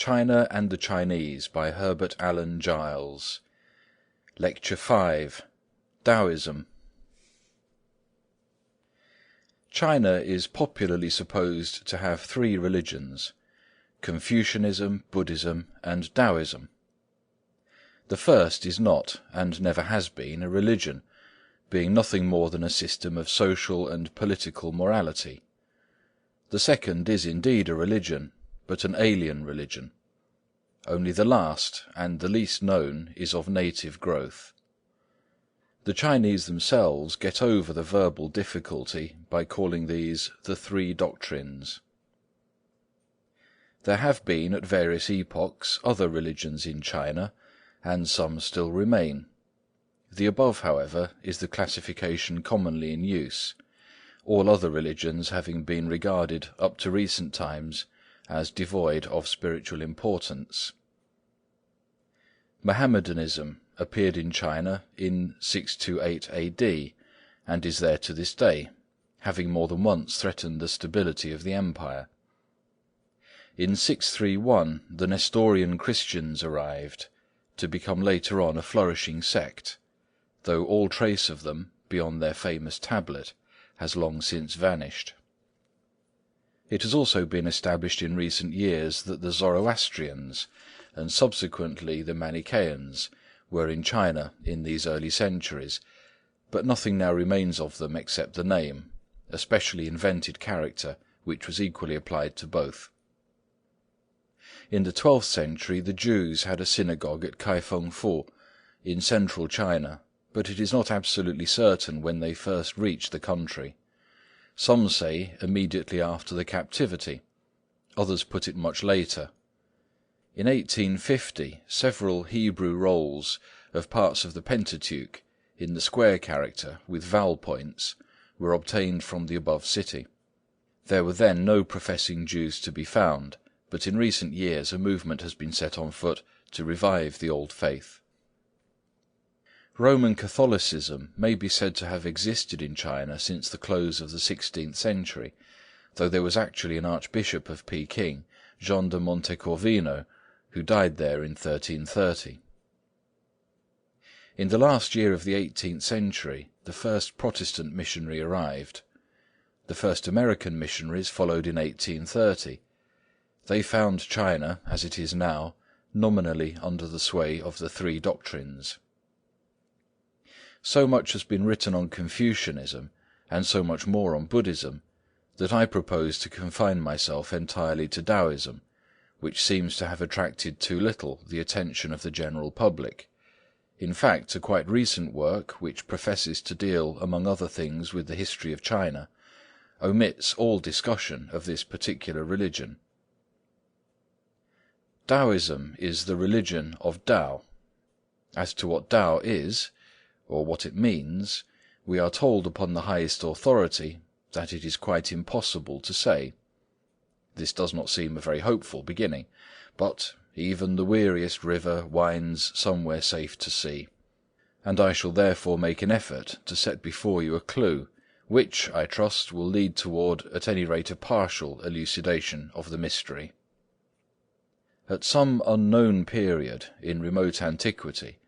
China and the Chinese by Herbert Allen Giles. Lecture 5. Taoism. China is popularly supposed to have three religions: Confucianism, Buddhism, and Taoism. The first is not, and never has been, a religion, being nothing more than a system of social and political morality. The second is indeed a religion, but an alien religion. Only the last, and the least known, is of native growth. The Chinese themselves get over the verbal difficulty by calling these the three doctrines. There have been at various epochs other religions in China, and some still remain. The above, however, is the classification commonly in use, all other religions having been regarded up to recent times as devoid of spiritual importance. Mohammedanism appeared in China in 628 AD, and is there to this day, having more than once threatened the stability of the empire. In 631 the Nestorian Christians arrived, to become later on a flourishing sect, though all trace of them, beyond their famous tablet, has long since vanished. It has also been established in recent years that the Zoroastrians, and subsequently the Manichaeans, were in China in these early centuries, but nothing now remains of them except the name, a specially invented character which was equally applied to both. In the 12th century the Jews had a synagogue at Kaifeng Fu, in central China, but it is not absolutely certain when they first reached the country. Some say immediately after the captivity, others put it much later. In 1850 several Hebrew rolls of parts of the Pentateuch, in the square character with vowel points, were obtained from the above city. There were then no professing Jews to be found, but in recent years a movement has been set on foot to revive the old faith. Roman Catholicism may be said to have existed in China since the close of the 16th century, though there was actually an Archbishop of Peking, Jean de Montecorvino, who died there in 1330. In the last year of the 18th century the first Protestant missionary arrived. The first American missionaries followed in 1830. They found China, as it is now, nominally under the sway of the three doctrines. So much has been written on Confucianism, and so much more on Buddhism, that I propose to confine myself entirely to Taoism, which seems to have attracted too little the attention of the general public. In fact, a quite recent work, which professes to deal among other things with the history of China, omits all discussion of this particular religion. Taoism is the religion of Tao. As to what Tao is, or what it means, we are told upon the highest authority that it is quite impossible to say. This does not seem a very hopeful beginning, but even the weariest river winds somewhere safe to sea, and I shall therefore make an effort to set before you a clue, which, I trust, will lead toward at any rate a partial elucidation of the mystery. At some unknown period in remote antiquity,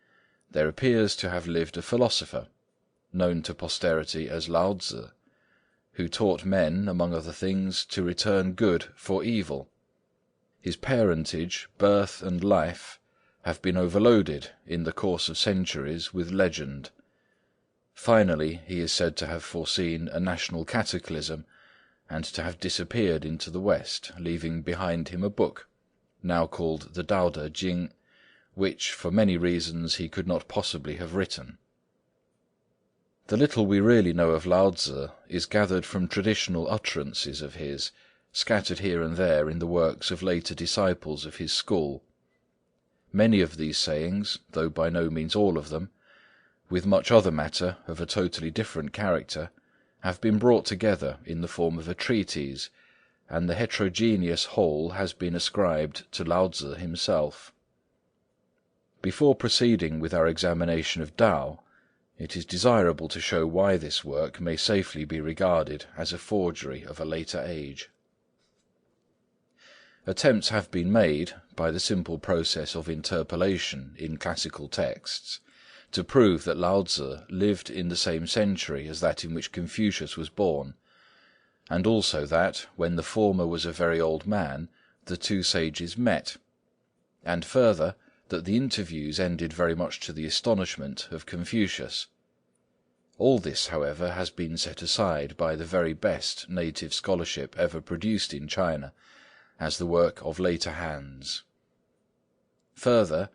there appears to have lived a philosopher, known to posterity as Lao Tzu, who taught men, among other things, to return good for evil. His parentage, birth, and life have been overloaded in the course of centuries with legend. Finally, he is said to have foreseen a national cataclysm, and to have disappeared into the West, leaving behind him a book, now called the Tao Te Ching, which, for many reasons, he could not possibly have written. The little we really know of Lao Tzu is gathered from traditional utterances of his, scattered here and there in the works of later disciples of his school. Many of these sayings, though by no means all of them, with much other matter of a totally different character, have been brought together in the form of a treatise, and the heterogeneous whole has been ascribed to Lao Tzu himself. Before proceeding with our examination of Tao, it is desirable to show why this work may safely be regarded as a forgery of a later age. Attempts have been made, by the simple process of interpolation in classical texts, to prove that Lao Tzu lived in the same century as that in which Confucius was born, and also that, when the former was a very old man, the two sages met, and further, that the interviews ended very much to the astonishment of Confucius. All this, however, has been set aside by the very best native scholarship ever produced in China, as the work of later hands. Further,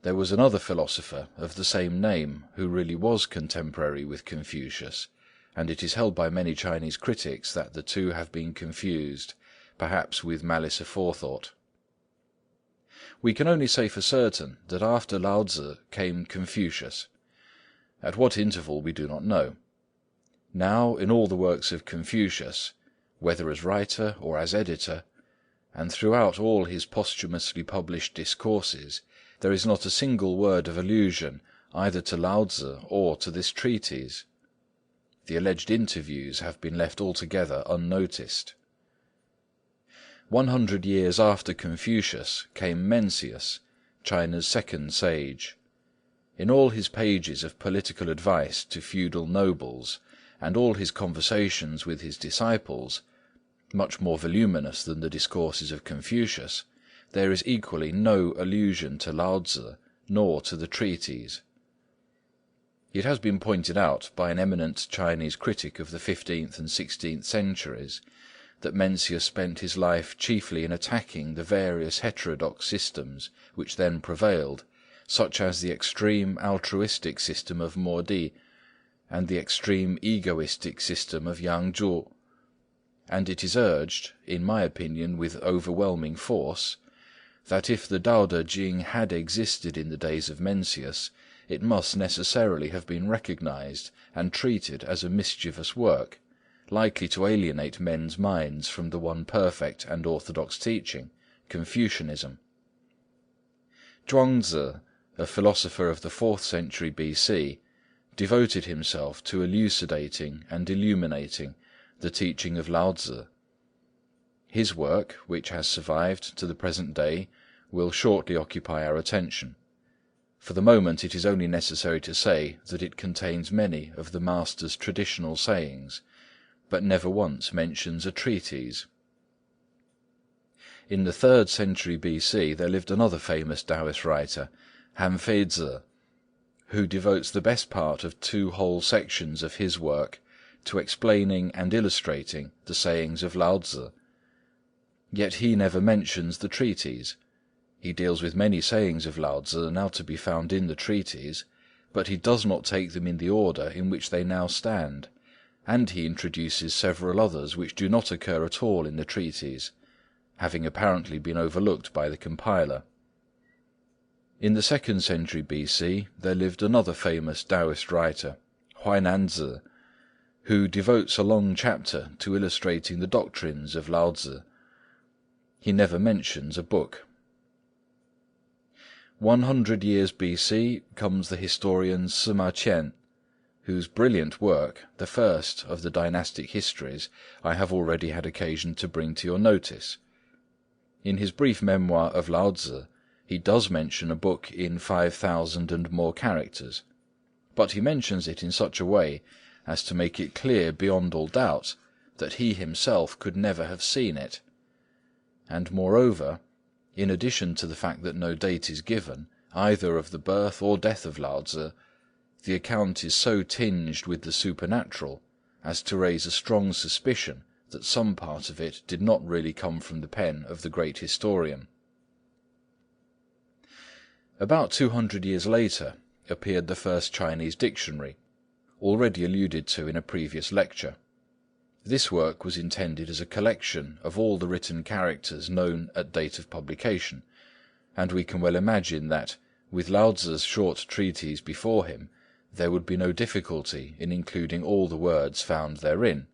there was another philosopher of the same name who really was contemporary with Confucius, and it is held by many Chinese critics that the two have been confused, perhaps with malice aforethought. We can only say for certain that after Lao Tzu came Confucius. At what interval we do not know. Now, in all the works of Confucius, whether as writer or as editor, and throughout all his posthumously published discourses, there is not a single word of allusion either to Lao Tzu or to this treatise. The alleged interviews have been left altogether unnoticed. 100 years after Confucius came Mencius, China's second sage. In all his pages of political advice to feudal nobles, and all his conversations with his disciples, much more voluminous than the discourses of Confucius, there is equally no allusion to Lao Tzu nor to the treatise. It has been pointed out by an eminent Chinese critic of the 15th and 16th centuries that Mencius spent his life chiefly in attacking the various heterodox systems which then prevailed, such as the extreme altruistic system of Mo Di and the extreme egoistic system of Yang Zhu. And it is urged, in my opinion with overwhelming force, that if the Tao Te Ching had existed in the days of Mencius, it must necessarily have been recognized and treated as a mischievous work, likely to alienate men's minds from the one perfect and orthodox teaching, Confucianism. Zhuangzi, a philosopher of the 4th century B.C., devoted himself to elucidating and illuminating the teaching of Lao Tzu. His work, which has survived to the present day, will shortly occupy our attention. For the moment it is only necessary to say that it contains many of the master's traditional sayings, but never once mentions a treatise. In the 3rd century B.C. there lived another famous Taoist writer, Han Feizi, who devotes the best part of 2 whole sections of his work to explaining and illustrating the sayings of Lao Tzu. Yet he never mentions the treatise. He deals with many sayings of Lao Tzu now to be found in the treatise, but he does not take them in the order in which they now stand, and he introduces several others which do not occur at all in the treatise, having apparently been overlooked by the compiler. In the 2nd century B.C. there lived another famous Taoist writer, Huainan, who devotes a long chapter to illustrating the doctrines of Lao Tzu. He never mentions a book. 100 years B.C. comes the historian Sima Qian, whose brilliant work, the first of the dynastic histories, I have already had occasion to bring to your notice. In his brief memoir of Lao Tzu, he does mention a book in 5,000 and more characters, but he mentions it in such a way as to make it clear beyond all doubt that he himself could never have seen it. And moreover, in addition to the fact that no date is given, either of the birth or death of Lao Tzu, the account is so tinged with the supernatural as to raise a strong suspicion that some part of it did not really come from the pen of the great historian. About 200 years later appeared the first Chinese dictionary, already alluded to in a previous lecture. This work was intended as a collection of all the written characters known at date of publication, and we can well imagine that, with Lao Tzu's short treatise before him, there would be no difficulty in including all the words found therein.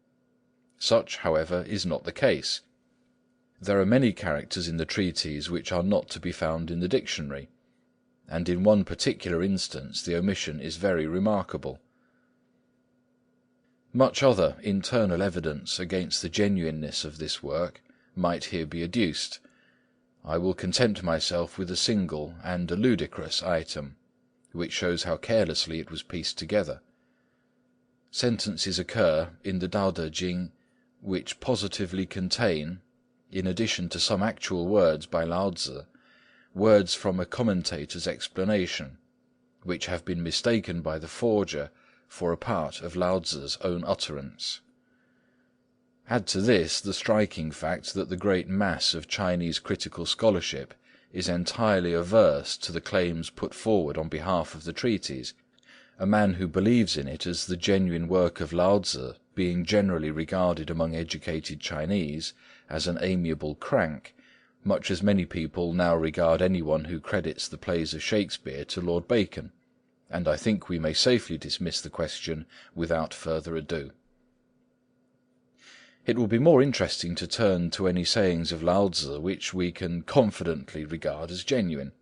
Such, however, is not the case. There are many characters in the treatise which are not to be found in the dictionary, and in one particular instance the omission is very remarkable. Much other internal evidence against the genuineness of this work might here be adduced, I will content myself with a single and a ludicrous item, which shows how carelessly it was pieced together. Sentences occur in the Tao Te Ching which positively contain, in addition to some actual words by Lao Tzu, words from a commentator's explanation, which have been mistaken by the forger for a part of Lao Tzu's own utterance. Add to this the striking fact that the great mass of Chinese critical scholarship is entirely averse to the claims put forward on behalf of the treatise, a man who believes in it as the genuine work of Lao Tzu being generally regarded among educated Chinese as an amiable crank, much as many people now regard anyone who credits the plays of Shakespeare to Lord Bacon, and I think we may safely dismiss the question without further ado. It will be more interesting to turn to any sayings of Lao Tzu which we can confidently regard as genuine,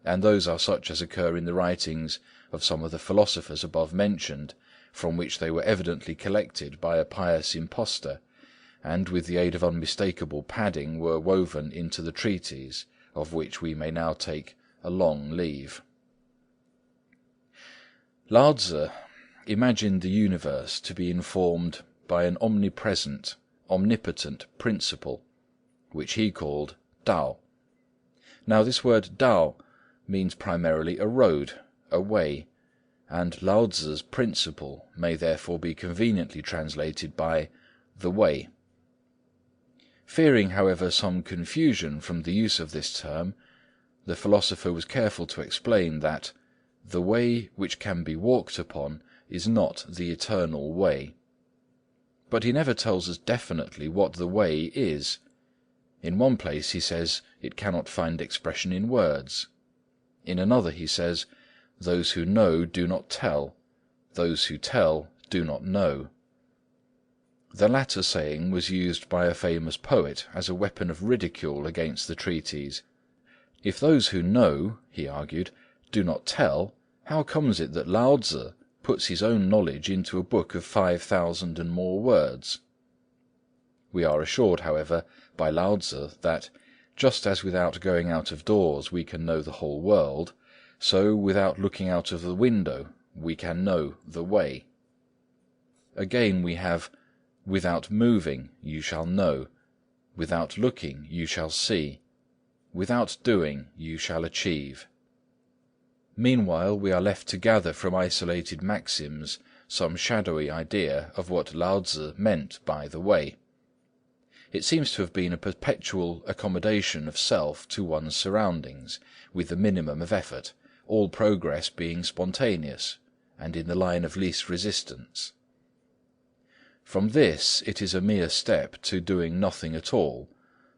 and those are such as occur in the writings of some of the philosophers above mentioned, from which they were evidently collected by a pious impostor, and with the aid of unmistakable padding were woven into the treatise, of which we may now take a long leave. Lao Tzu imagined the universe to be informed by an omnipresent, omnipotent principle, which he called Tao. Now this word Tao means primarily a road, a way, and Lao Tzu's principle may therefore be conveniently translated by the way. Fearing, however, some confusion from the use of this term, the philosopher was careful to explain that the way which can be walked upon is not the eternal way. But he never tells us definitely what the way is. In one place he says it cannot find expression in words. In another he says, "Those who know do not tell, those who tell do not know." The latter saying was used by a famous poet as a weapon of ridicule against the treatise. If those who know, he argued, do not tell, how comes it that Lao Tzu puts his own knowledge into a book of 5,000 and more words? We are assured, however, by Lao Tzu that, just as without going out of doors we can know the whole world, so without looking out of the window we can know the way. Again we have, "Without moving you shall know, without looking you shall see, without doing you shall achieve." Meanwhile we are left to gather from isolated maxims some shadowy idea of what Lao Tzu meant by the way. It seems to have been a perpetual accommodation of self to one's surroundings, with the minimum of effort, all progress being spontaneous, and in the line of least resistance. From this it is a mere step to doing nothing at all,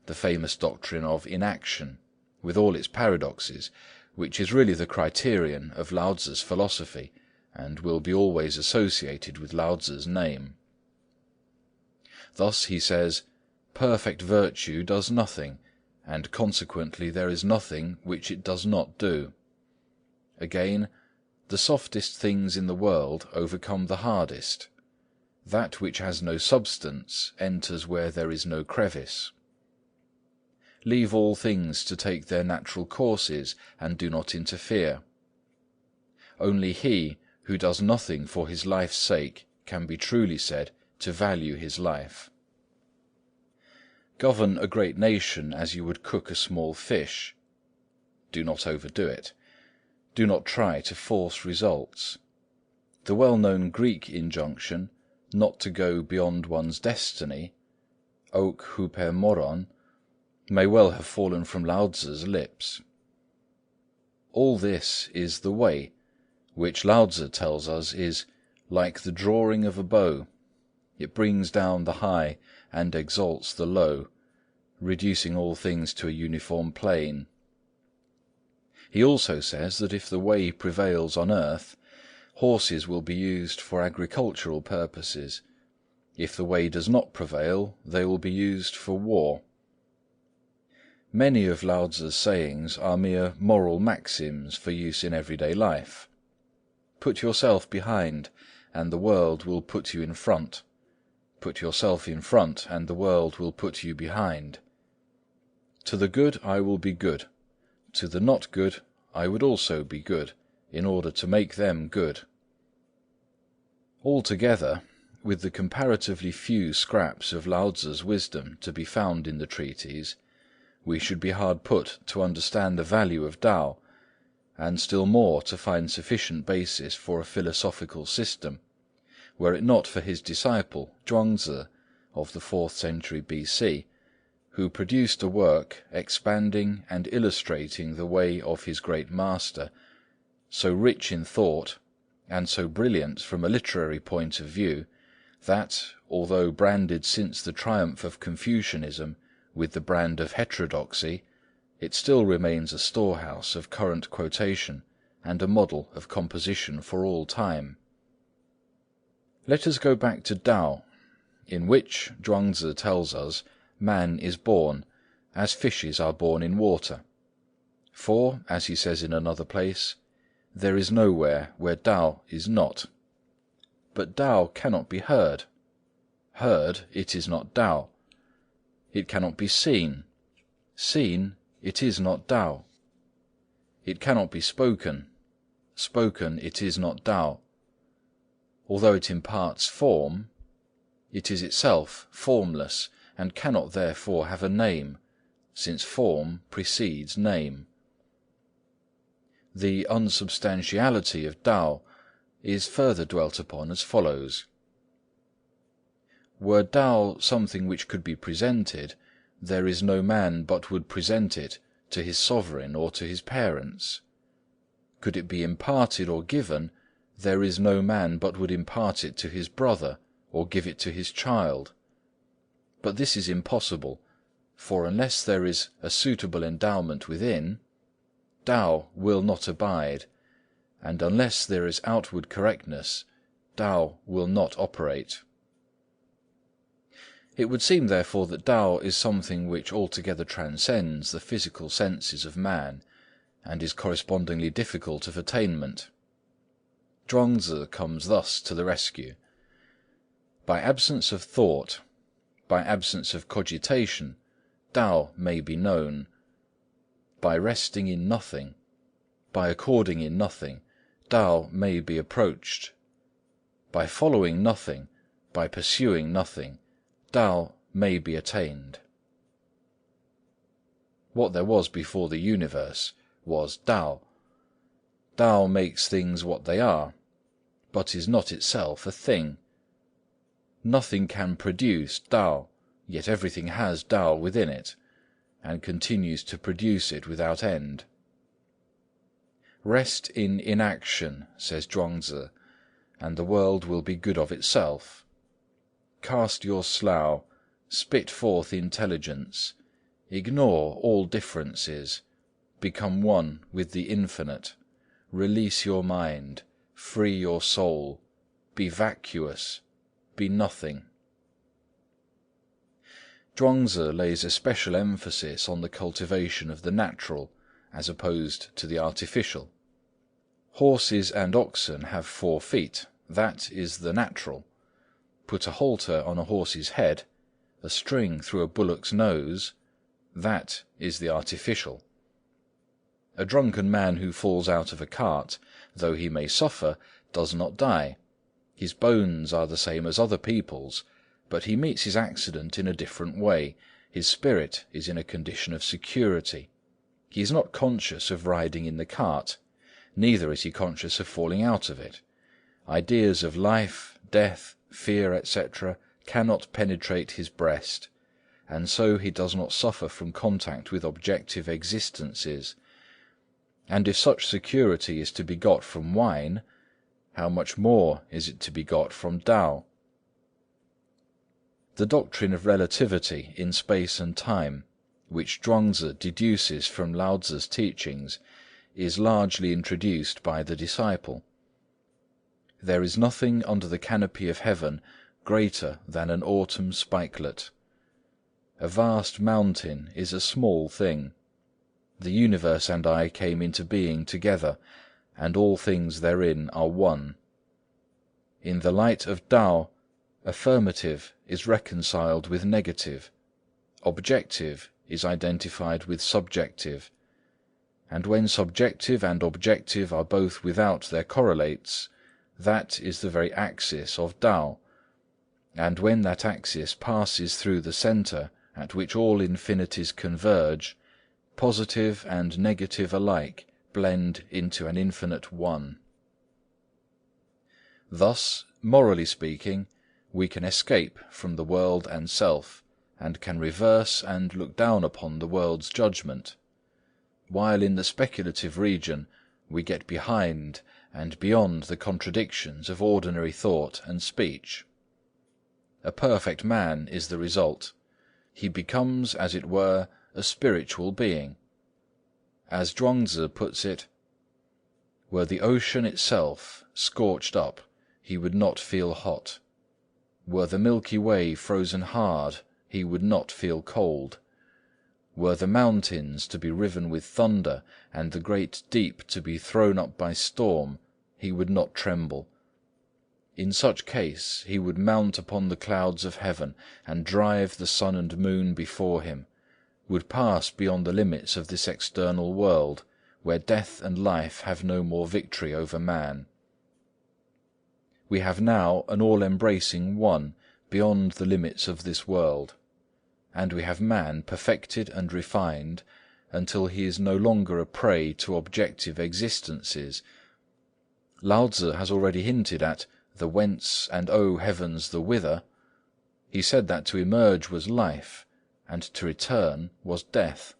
the famous doctrine of inaction, with all its paradoxes, which is really the criterion of Lao Tzu's philosophy, and will be always associated with Lao Tzu's name. Thus he says, "Perfect virtue does nothing, and consequently there is nothing which it does not do." Again, "The softest things in the world overcome the hardest. That which has no substance enters where there is no crevice. Leave all things to take their natural courses, and do not interfere. Only he who does nothing for his life's sake can be truly said to value his life. Govern a great nation as you would cook a small fish. Do not overdo it. Do not try to force results. The well-known Greek injunction, not to go beyond one's destiny, oak huper moron, may well have fallen from Lao Tzu's lips. All this is the way, which Lao Tzu tells us is like the drawing of a bow. It brings down the high and exalts the low, reducing all things to a uniform plane. He also says that if the way prevails on earth, horses will be used for agricultural purposes. If the way does not prevail, they will be used for war. Many of Lao Tzu's sayings are mere moral maxims for use in everyday life. Put yourself behind, and the world will put you in front. Put yourself in front, and the world will put you behind. To the good I will be good. To the not good I would also be good, in order to make them good. Altogether, with the comparatively few scraps of Lao Tzu's wisdom to be found in the treatise, we should be hard put to understand the value of Tao, and still more to find sufficient basis for a philosophical system, were it not for his disciple Chuang-Tzu of the 4th century B.C., who produced a work expanding and illustrating the way of his great master, so rich in thought and so brilliant from a literary point of view that, although branded since the triumph of Confucianism with the brand of heterodoxy, it still remains a storehouse of current quotation and a model of composition for all time. Let us go back to Tao, in which, Chuang-Tzu tells us, man is born, as fishes are born in water. For, as he says in another place, there is nowhere where Tao is not. But Tao cannot be heard. Heard, it is not Tao. It cannot be seen. Seen, it is not Tao. It cannot be spoken. Spoken, it is not Tao. Although it imparts form, it is itself formless, and cannot therefore have a name, since form precedes name. The unsubstantiality of Tao is further dwelt upon as follows. Were Tao something which could be presented, there is no man but would present it to his sovereign or to his parents. Could it be imparted or given, there is no man but would impart it to his brother or give it to his child. But this is impossible, for unless there is a suitable endowment within, Tao will not abide, and unless there is outward correctness, Tao will not operate. It would seem therefore that Tao is something which altogether transcends the physical senses of man, and is correspondingly difficult of attainment. Chuang-Tzu comes thus to the rescue. By absence of thought, by absence of cogitation, Tao may be known. By resting in nothing, by according in nothing, Tao may be approached. By following nothing, by pursuing nothing, Tao may be attained. What there was before the universe was Tao. Tao makes things what they are, but is not itself a thing. Nothing can produce Tao, yet everything has Tao within it, and continues to produce it without end. Rest in inaction, says Chuang-Tzu, and the world will be good of itself. Cast your slough, spit forth intelligence, ignore all differences, become one with the infinite, release your mind, free your soul, be vacuous, be nothing. Chuang-Tzu lays a special emphasis on the cultivation of the natural as opposed to the artificial. Horses and oxen have 4 feet, that is the natural. Put a halter on a horse's head, a string through a bullock's nose, that is the artificial. A drunken man who falls out of a cart, though he may suffer, does not die. His bones are the same as other people's, but he meets his accident in a different way. His spirit is in a condition of security. He is not conscious of riding in the cart, neither is he conscious of falling out of it. Ideas of life, death, fear, etc., cannot penetrate his breast, and so he does not suffer from contact with objective existences. And if such security is to be got from wine, how much more is it to be got from Tao? The doctrine of relativity in space and time, which Chuang-Tzu deduces from Lao Tzu's teachings, is largely introduced by the disciple. There is nothing under the canopy of heaven greater than an autumn spikelet. A vast mountain is a small thing. The universe and I came into being together, and all things therein are one. In the light of Tao, affirmative is reconciled with negative, objective is identified with subjective, and when subjective and objective are both without their correlates, that is the very axis of Tao, and when that axis passes through the centre at which all infinities converge, positive and negative alike blend into an infinite One. Thus, morally speaking, we can escape from the world and self, and can reverse and look down upon the world's judgment, while in the speculative region we get behind and beyond the contradictions of ordinary thought and speech. A perfect man is the result. He becomes, as it were, a spiritual being. As Zhuangzi puts it, were the ocean itself scorched up, he would not feel hot. Were the Milky Way frozen hard, he would not feel cold. Were the mountains to be riven with thunder, and the great deep to be thrown up by storm, he would not tremble. In such case he would mount upon the clouds of heaven, and drive the sun and moon before him, would pass beyond the limits of this external world, where death and life have no more victory over man. We have now an all-embracing One beyond the limits of this world, and we have man perfected and refined until he is no longer a prey to objective existences. Lao-Tzu has already hinted at the whence and O heavens the whither. He said that to emerge was life, and to return was death.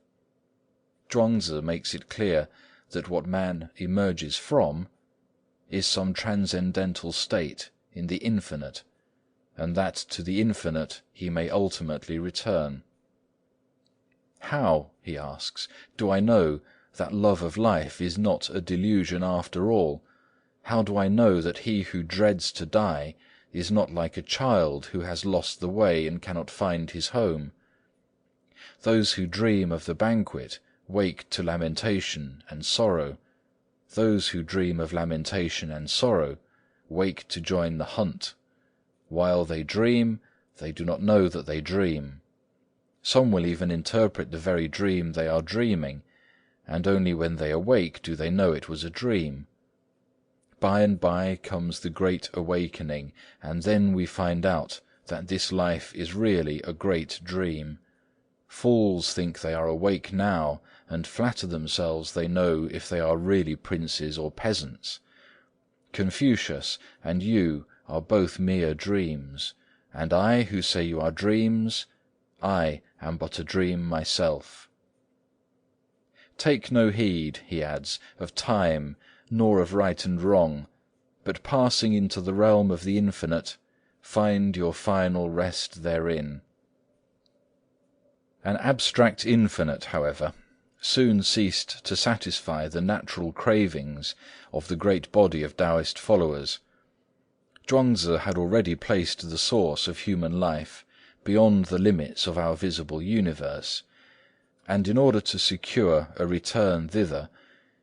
Zhuangzi makes it clear that what man emerges from is some transcendental state in the infinite, and that to the infinite he may ultimately return. How, he asks, do I know that love of life is not a delusion after all? How do I know that he who dreads to die is not like a child who has lost the way and cannot find his home? Those who dream of the banquet wake to lamentation and sorrow. Those who dream of lamentation and sorrow wake to join the hunt. While they dream, they do not know that they dream. Some will even interpret the very dream they are dreaming, and only when they awake do they know it was a dream. By and by comes the great awakening, and then we find out that this life is really a great dream. Fools think they are awake now, and flatter themselves they know if they are really princes or peasants. Confucius and you are both mere dreams, and I who say you are dreams, I am but a dream myself. Take no heed, he adds, of time, nor of right and wrong, but passing into the realm of the infinite, find your final rest therein. An abstract infinite, however, soon ceased to satisfy the natural cravings of the great body of Taoist followers. Zhuangzi had already placed the source of human life beyond the limits of our visible universe, and in order to secure a return thither,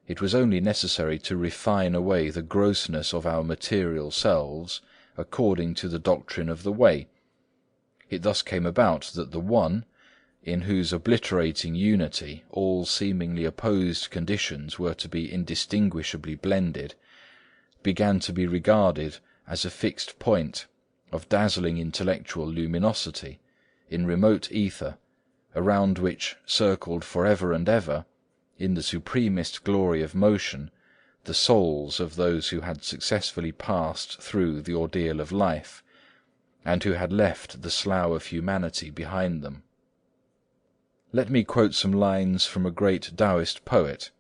it was only necessary to refine away the grossness of our material selves according to the doctrine of the Way. It thus came about that the One, in whose obliterating unity all seemingly opposed conditions were to be indistinguishably blended, began to be regarded as a fixed point of dazzling intellectual luminosity in remote ether, around which circled forever and ever, in the supremest glory of motion, the souls of those who had successfully passed through the ordeal of life, and who had left the slough of humanity behind them. Let me quote some lines from a great Taoist poet,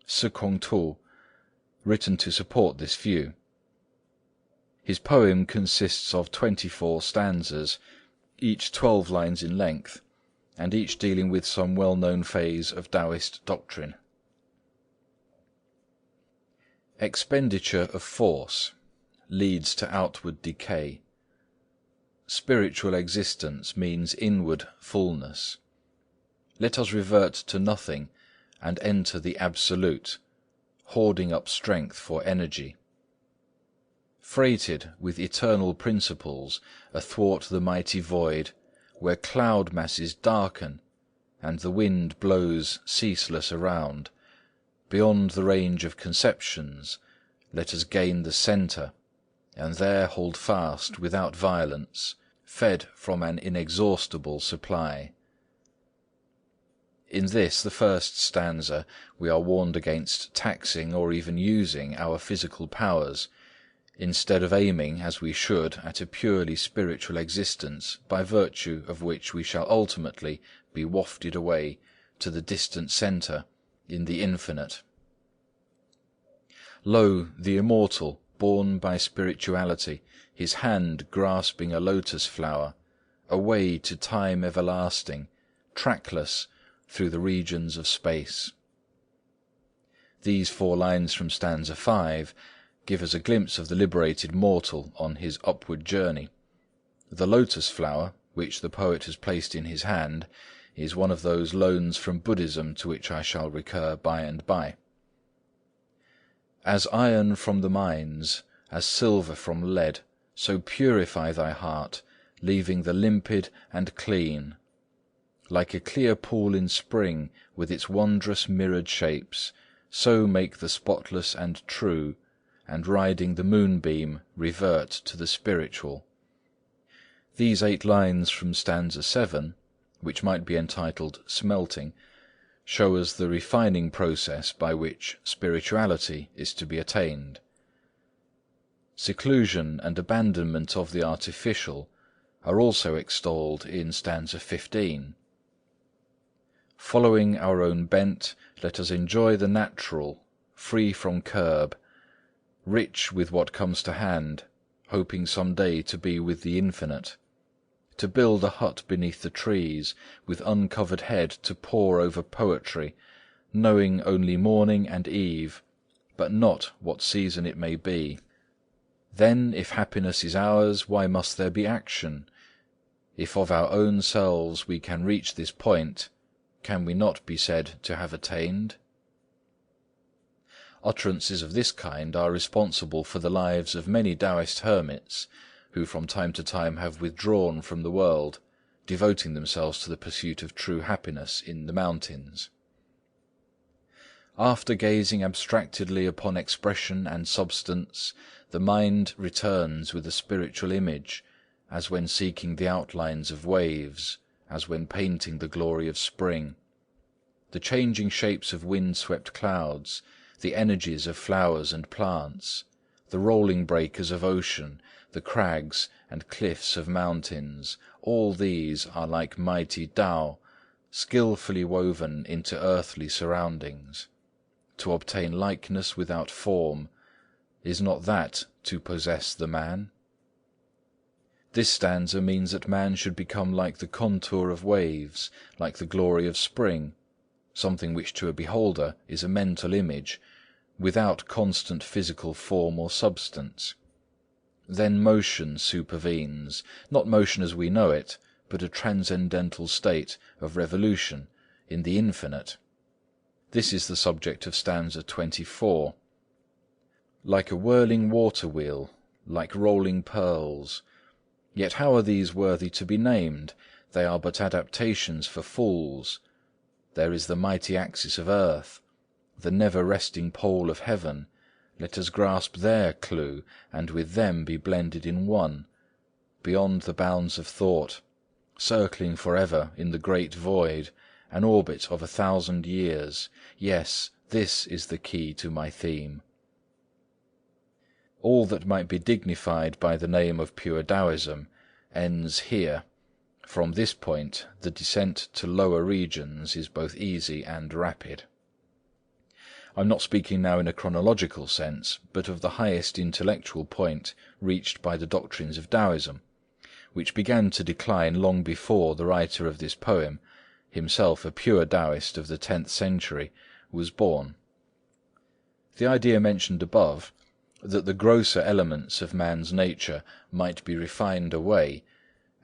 Si Kung Tu, written to support this view. His poem consists of 24 stanzas, each 12 lines in length, and each dealing with some well-known phase of Taoist doctrine. Expenditure of force leads to outward decay. Spiritual existence means inward fullness. Let us revert to nothing and enter the Absolute, hoarding up strength for energy. Freighted with eternal principles athwart the mighty void, where cloud masses darken and the wind blows ceaseless around. Beyond the range of conceptions, let us gain the centre, and there hold fast without violence, fed from an inexhaustible supply. In this, the first stanza, we are warned against taxing or even using our physical powers, instead of aiming, as we should, at a purely spiritual existence, by virtue of which we shall ultimately be wafted away to the distant centre in the infinite. Lo, the immortal, born by spirituality, his hand grasping a lotus flower, away to time everlasting, trackless through the regions of space. These 4 lines from stanza 5 give us a glimpse of the liberated mortal on his upward journey. The lotus flower, which the poet has placed in his hand, is one of those loans from Buddhism to which I shall recur by and by. As iron from the mines, as silver from lead, so purify thy heart, leaving the limpid and clean. Like a clear pool in spring, with its wondrous mirrored shapes, so make the spotless and true, and riding the moonbeam, revert to the spiritual. These 8 lines from stanza 7, which might be entitled Smelting, show us the refining process by which spirituality is to be attained. Seclusion and abandonment of the artificial are also extolled in stanza 15. Following our own bent, let us enjoy the natural, free from curb, rich with what comes to hand, hoping some day to be with the infinite, to build a hut beneath the trees, with uncovered head to pore over poetry, knowing only morning and eve, but not what season it may be. Then, if happiness is ours, why must there be action? If of our own selves we can reach this point, can we not be said to have attained? Utterances of this kind are responsible for the lives of many Taoist hermits, who from time to time have withdrawn from the world, devoting themselves to the pursuit of true happiness in the mountains. After gazing abstractedly upon expression and substance, the mind returns with a spiritual image, as when seeking the outlines of waves, as when painting the glory of spring. The changing shapes of wind-swept clouds, the energies of flowers and plants, the rolling breakers of ocean, the crags and cliffs of mountains, all these are like mighty Tao, skilfully woven into earthly surroundings. To obtain likeness without form, is not that to possess the man? This stanza means that man should become like the contour of waves, like the glory of spring, something which to a beholder is a mental image, without constant physical form or substance. Then motion supervenes, not motion as we know it, but a transcendental state of revolution in the infinite. This is the subject of stanza 24. Like a whirling water-wheel, like rolling pearls. Yet how are these worthy to be named? They are but adaptations for fools. There is the mighty axis of earth, the never-resting pole of heaven. Let us grasp their clue, and with them be blended in one, beyond the bounds of thought, circling forever in the great void, an orbit of 1,000 years. Yes, this is the key to my theme. All that might be dignified by the name of pure Taoism ends here. From this point, the descent to lower regions is both easy and rapid. I'm not speaking now in a chronological sense, but of the highest intellectual point reached by the doctrines of Taoism, which began to decline long before the writer of this poem, himself a pure Taoist of the 10th century, was born. The idea mentioned above, that the grosser elements of man's nature might be refined away,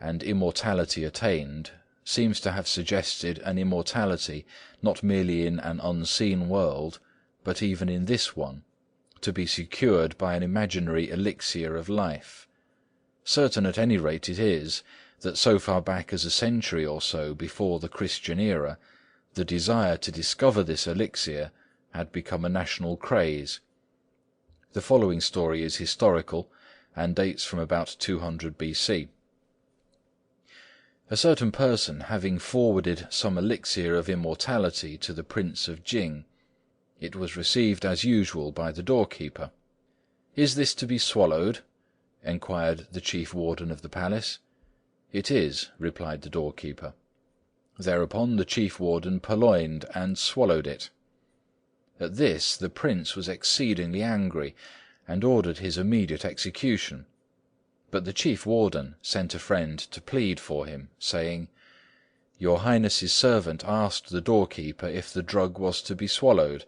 and immortality attained, seems to have suggested an immortality not merely in an unseen world, but even in this one, to be secured by an imaginary elixir of life. Certain at any rate it is, that so far back as a century or so before the Christian era, The desire to discover this elixir had become a national craze. The following story is historical, and dates from about 200 BC. A certain person having forwarded some elixir of immortality to the Prince of Ching, it was received as usual by the doorkeeper. "Is this to be swallowed?" enquired the chief warden of the palace. "It is," replied the doorkeeper. Thereupon the chief warden purloined and swallowed it. At this the prince was exceedingly angry, and ordered his immediate execution. But the chief warden sent a friend to plead for him, saying, "Your Highness's servant asked the doorkeeper if the drug was to be swallowed,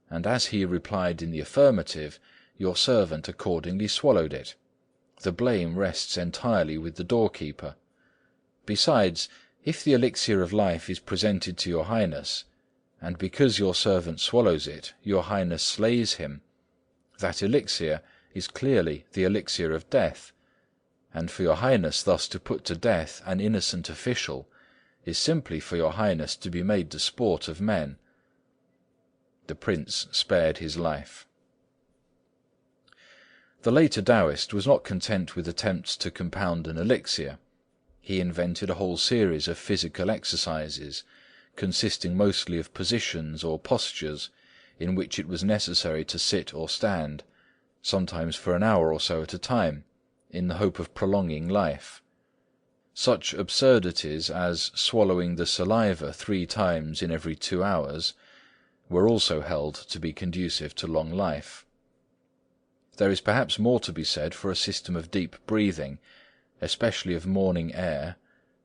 and as he replied in the affirmative, your servant accordingly swallowed it. The blame rests entirely with the doorkeeper. Besides, if the elixir of life is presented to your Highness, and because your servant swallows it, your Highness slays him, that elixir is clearly the elixir of death, and for your Highness thus to put to death an innocent official is simply for your Highness to be made the sport of men." The prince spared his life. The later Taoist was not content with attempts to compound an elixir. He invented a whole series of physical exercises, consisting mostly of positions or postures, in which it was necessary to sit or stand, sometimes for an hour or so at a time, in the hope of prolonging life. Such absurdities as swallowing the saliva 3 times in every 2 hours were also held to be conducive to long life. There is perhaps more to be said for a system of deep breathing, especially of morning air,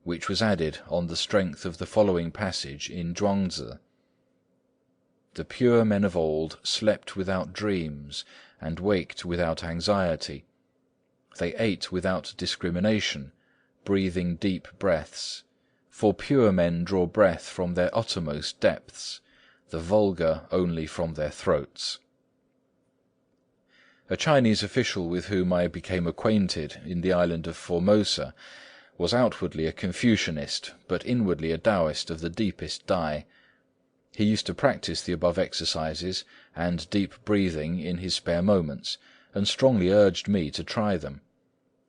which was added on the strength of the following passage in Zhuangzi: "The pure men of old slept without dreams, and waked without anxiety. They ate without discrimination, breathing deep breaths. For pure men draw breath from their uttermost depths, the vulgar only from their throats." A Chinese official with whom I became acquainted in the island of Formosa was outwardly a Confucianist, but inwardly a Taoist of the deepest dye. He used to practice the above exercises and deep breathing in his spare moments, and strongly urged me to try them.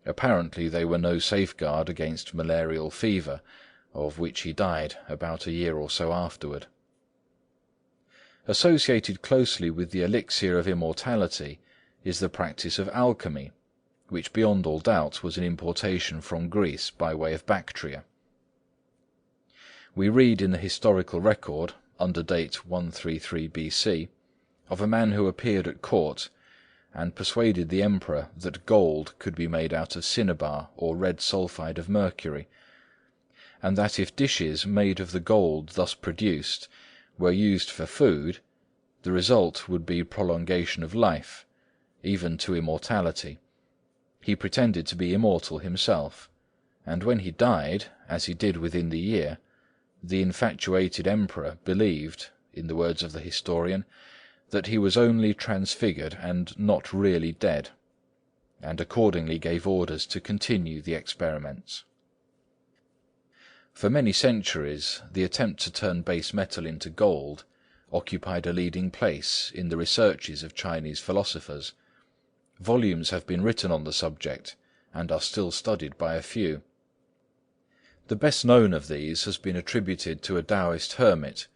Apparently they were no safeguard against malarial fever, of which he died about a year or so afterward. Associated closely with the elixir of immortality is the practice of alchemy, which beyond all doubt was an importation from Greece by way of Bactria. We read in the historical record, under date 133 BC, of a man who appeared at court and persuaded the emperor that gold could be made out of cinnabar or red sulphide of mercury, and that if dishes made of the gold thus produced were used for food, the result would be prolongation of life, even to immortality. He pretended to be immortal himself, and when he died, as he did within the year, the infatuated emperor believed, in the words of the historian, that he was only transfigured and not really dead, and accordingly gave orders to continue the experiments. For many centuries, the attempt to turn base metal into gold occupied a leading place in the researches of Chinese philosophers. Volumes have been written on the subject, and are still studied by a few. The best known of these has been attributed to a Taoist hermit,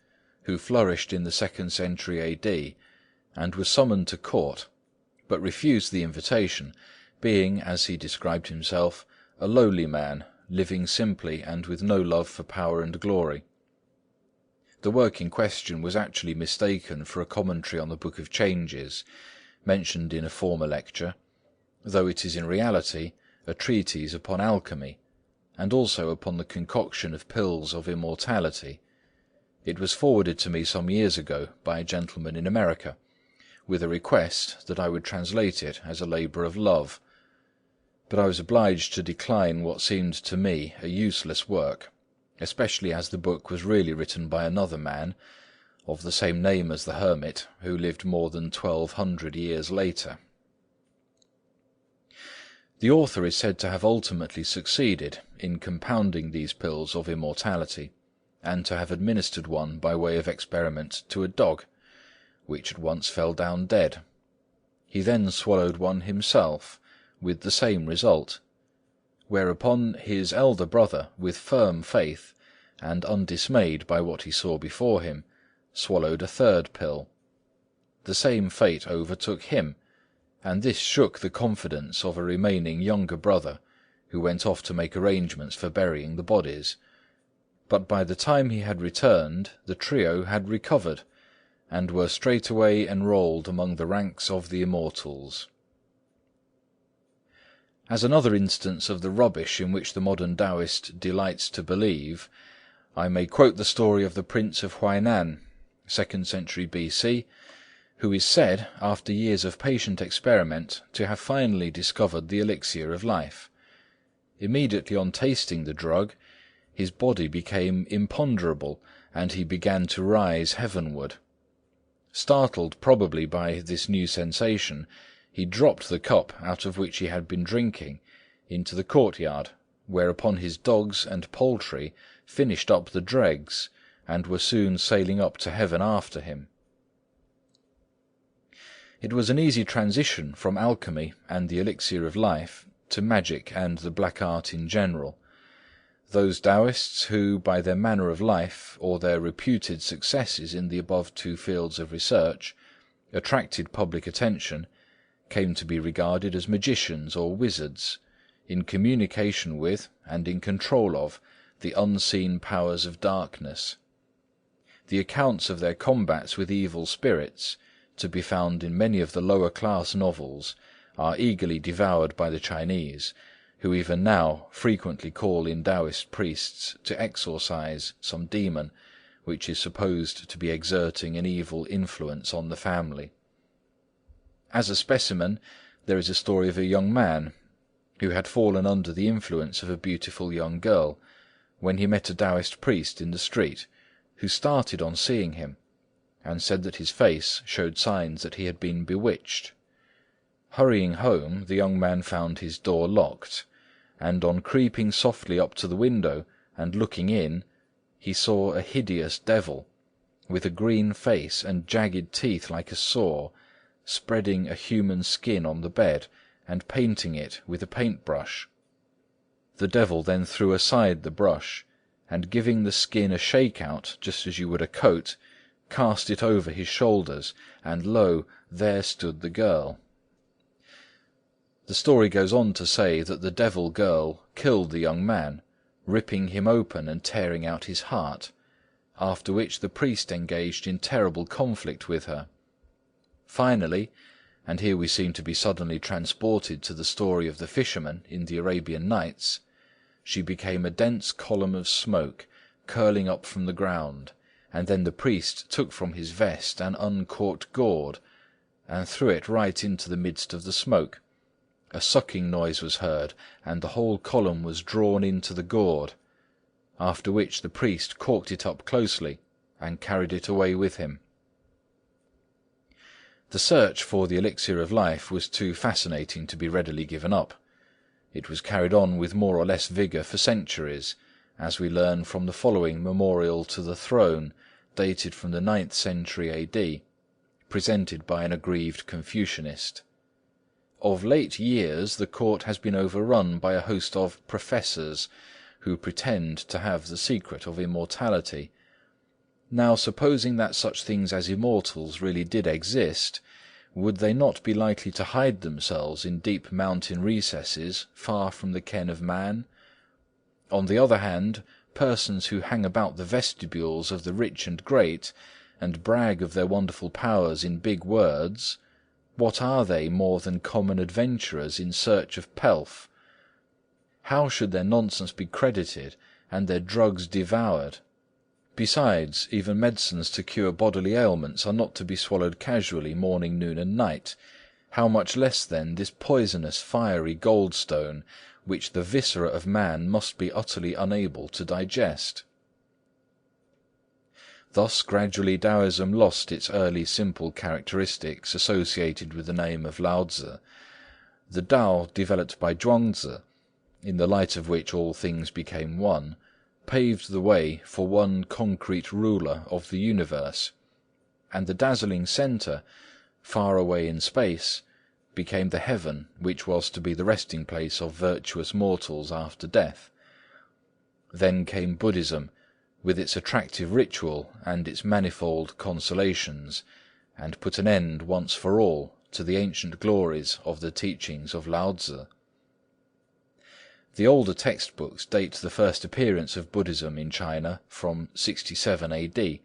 who flourished in the 2nd century AD, and was summoned to court, but refused the invitation, being, as he described himself, a lowly man, living simply and with no love for power and glory. The work in question was actually mistaken for a commentary on the Book of Changes, mentioned in a former lecture, though it is in reality a treatise upon alchemy, and also upon the concoction of pills of immortality. It was forwarded to me some years ago by a gentleman in America, with a request that I would translate it as a labour of love, but I was obliged to decline what seemed to me a useless work, especially as the book was really written by another man, of the same name as the hermit, who lived more than 1200 years later. The author is said to have ultimately succeeded in compounding these pills of immortality, and to have administered one by way of experiment to a dog, which at once fell down dead. He then swallowed one himself, with the same result, whereupon his elder brother, with firm faith, and undismayed by what he saw before him, swallowed a third pill. The same fate overtook him, and this shook the confidence of a remaining younger brother, who went off to make arrangements for burying the bodies. But by the time he had returned, the trio had recovered, and were straightway enrolled among the ranks of the immortals. As another instance of the rubbish in which the modern Taoist delights to believe, I may quote the story of the Prince of Huainan, 2nd century B.C., who is said, after years of patient experiment, to have finally discovered the elixir of life. Immediately on tasting the drug, his body became imponderable, and he began to rise heavenward. Startled probably by this new sensation, he dropped the cup out of which he had been drinking into the courtyard, whereupon his dogs and poultry finished up the dregs, and were soon sailing up to heaven after him. It was an easy transition from alchemy and the elixir of life to magic and the black art in general. Those Taoists who, by their manner of life or their reputed successes in the above two fields of research, attracted public attention, came to be regarded as magicians or wizards, in communication with and in control of the unseen powers of darkness. The accounts of their combats with evil spirits, to be found in many of the lower class novels, are eagerly devoured by the Chinese, who even now frequently call in Taoist priests to exorcise some demon which is supposed to be exerting an evil influence on the family. As a specimen, there is a story of a young man who had fallen under the influence of a beautiful young girl, when he met a Taoist priest in the street, who started on seeing him, and said that his face showed signs that he had been bewitched. Hurrying home, the young man found his door locked, and on creeping softly up to the window and looking in, he saw a hideous devil, with a green face and jagged teeth like a saw, spreading a human skin on the bed and painting it with a paint-brush. The devil then threw aside the brush, and giving the skin a shake-out, just as you would a coat, cast it over his shoulders, and lo, there stood the girl. The story goes on to say that the devil girl killed the young man, ripping him open and tearing out his heart, after which the priest engaged in terrible conflict with her. Finally, and here we seem to be suddenly transported to the story of the fisherman in the Arabian Nights, she became a dense column of smoke curling up from the ground, and then the priest took from his vest an uncorked gourd, and threw it right into the midst of the smoke. A sucking noise was heard, and the whole column was drawn into the gourd, after which the priest corked it up closely, and carried it away with him. The search for the elixir of life was too fascinating to be readily given up. It was carried on with more or less vigour for centuries, as we learn from the following memorial to the throne, dated from the 9th century A.D., presented by an aggrieved Confucianist. Of late years the court has been overrun by a host of professors, who pretend to have the secret of immortality. Now, supposing that such things as immortals really did exist, would they not be likely to hide themselves in deep mountain recesses, far from the ken of man? On the other hand, persons who hang about the vestibules of the rich and great, and brag of their wonderful powers in big words, what are they more than common adventurers in search of pelf? How should their nonsense be credited, and their drugs devoured? Besides, even medicines to cure bodily ailments are not to be swallowed casually morning, noon, and night. How much less, then, this poisonous, fiery goldstone, which the viscera of man must be utterly unable to digest? Thus gradually Taoism lost its early simple characteristics associated with the name of Lao-Tzu. The Tao developed by Chuang-Tzu, in the light of which all things became one, paved the way for one concrete ruler of the universe, and the dazzling centre, far away in space, became the heaven which was to be the resting place of virtuous mortals after death. Then came Buddhism, with its attractive ritual and its manifold consolations, and put an end once for all to the ancient glories of the teachings of Lao Tzu. The older textbooks date the first appearance of Buddhism in China from 67 AD,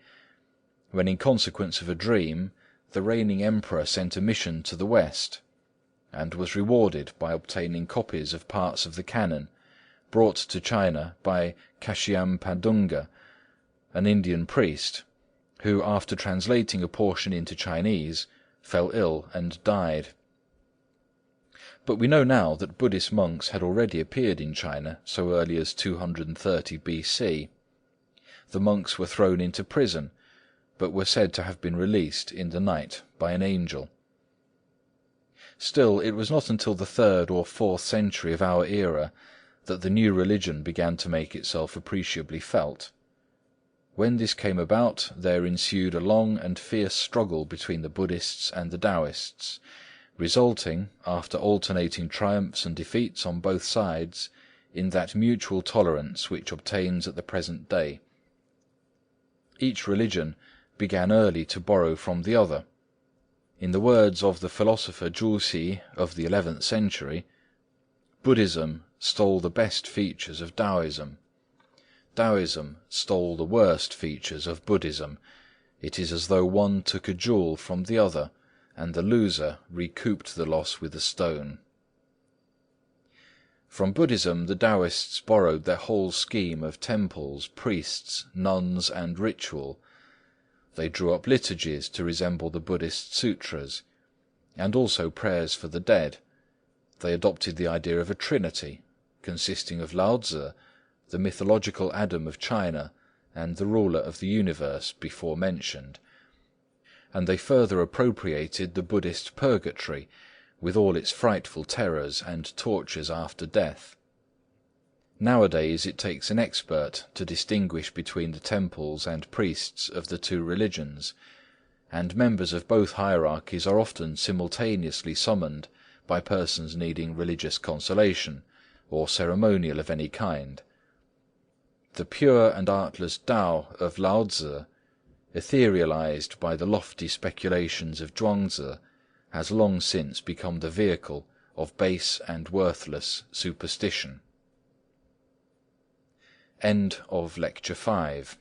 when in consequence of a dream, the reigning emperor sent a mission to the west, and was rewarded by obtaining copies of parts of the canon, brought to China by Kashyampadunga, an Indian priest, who, after translating a portion into Chinese, fell ill and died. But we know now that Buddhist monks had already appeared in China so early as 230 BC. The monks were thrown into prison, but were said to have been released in the night by an angel. Still, it was not until the 3rd or 4th century of our era that the new religion began to make itself appreciably felt. When this came about, there ensued a long and fierce struggle between the Buddhists and the Taoists, resulting, after alternating triumphs and defeats on both sides, in that mutual tolerance which obtains at the present day. Each religion began early to borrow from the other. In the words of the philosopher Zhu Xi of the 11th century, Buddhism stole the best features of Taoism. Taoism stole the worst features of Buddhism. It is as though one took a jewel from the other, and the loser recouped the loss with a stone. From Buddhism the Taoists borrowed their whole scheme of temples, priests, nuns, and ritual. They drew up liturgies to resemble the Buddhist sutras, and also prayers for the dead. They adopted the idea of a trinity, consisting of Lao Tzu, the mythological Adam of China, and the ruler of the universe before mentioned. And they further appropriated the Buddhist purgatory, with all its frightful terrors and tortures after death. Nowadays it takes an expert to distinguish between the temples and priests of the two religions, and members of both hierarchies are often simultaneously summoned by persons needing religious consolation, or ceremonial of any kind. The pure and artless Tao of Lao Tzu, etherealized by the lofty speculations of Chuang-Tzu, has long since become the vehicle of base and worthless superstition. End of Lecture 5.